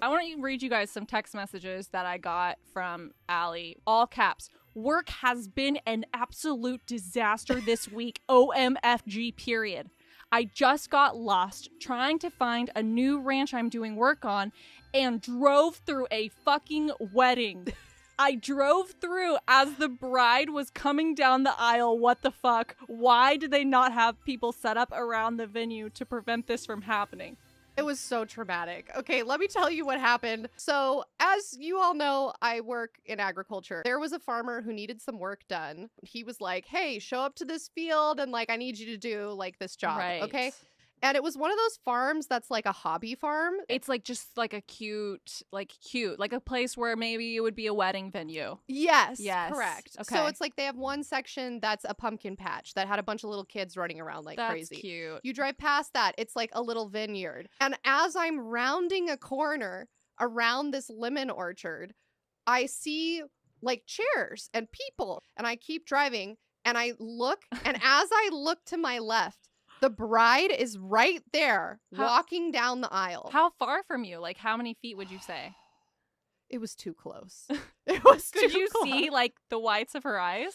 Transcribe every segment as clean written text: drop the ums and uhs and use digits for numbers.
I want to read you guys some text messages that I got from Allie. All caps. Work has been an absolute disaster this week. OMFG period. I just got lost trying to find a new ranch I'm doing work on and drove through a fucking wedding. I drove through as the bride was coming down the aisle. What the fuck? Why did they not have people set up around the venue to prevent this from happening? It was so traumatic. Okay, let me tell you what happened. So, as you all know, I work in agriculture. There was a farmer who needed some work done. He was like, hey, show up to this field and like, I need you to do like this job. Right. Okay. And it was one of those farms that's like a hobby farm. It's like just like a cute, like a place where maybe it would be a wedding venue. Yes, Yes. correct. Okay. So it's like they have one section that's a pumpkin patch that had a bunch of little kids running around like That's crazy. cute. You drive past that, it's like a little vineyard. And as I'm rounding a corner around this lemon orchard, I see like chairs and people. And I keep driving and I look, and as I look to my left, the bride is right there walking down the aisle. How far from you? Like, how many feet would you say? It was too close. It was too Could you close. see, like, the whites of her eyes?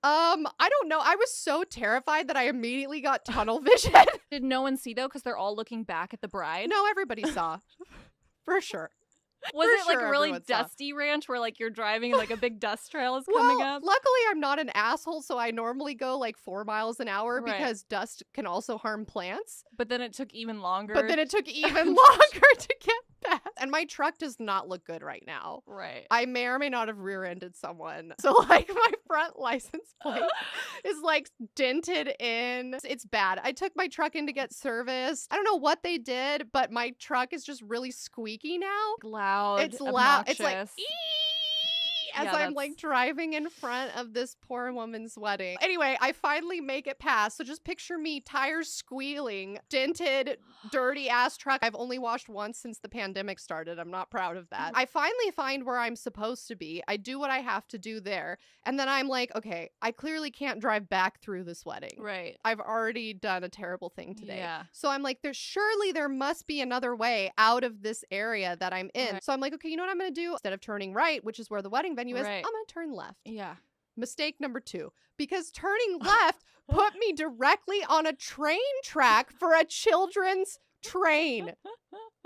I don't know. I was so terrified that I immediately got tunnel vision. Did no one see, though, because they're all looking back at the bride? No, everybody saw. For sure. Was For it, like, sure a really everyone saw. dusty ranch where, like, you're driving and, like, a big dust trail is coming up? Luckily, I'm not an asshole, so I normally go, like, 4 miles an hour Right. because dust can also harm plants. But then it took even longer. But then it took even longer to get past. And my truck does not look good right now. Right. I may or may not have rear-ended someone. So, like, my front license plate is, like, dented in. It's bad. I took my truck in to get serviced. I don't know what they did, but my truck is just really squeaky now. Loud. It's loud. It's like, obnoxious. as Yeah, I'm, that's- like, driving in front of this poor woman's wedding. Anyway, I finally make it past. So just picture me, tires squealing, dented, dirty-ass truck. I've only washed once since the pandemic started. I'm not proud of that. I finally find where I'm supposed to be. I do what I have to do there. And then I'm like, okay, I clearly can't drive back through this wedding. Right. I've already done a terrible thing today. Yeah. So I'm like, surely there must be another way out of this area that I'm in. Right. So I'm like, okay, you know what I'm going to do? Instead of turning right, which is where the wedding venue is, Right. I'm going to turn left. Yeah. Mistake number 2, because turning left put me directly on a train track for a children's train.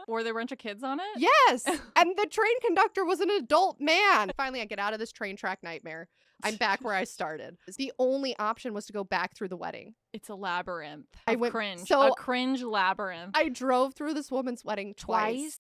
Were there a bunch of kids on it? Yes. And the train conductor was an adult man. Finally, I get out of this train track nightmare. I'm back where I started. The only option was to go back through the wedding. It's a labyrinth. I Of went- cringe. so- a cringe labyrinth. I drove through this woman's wedding twice.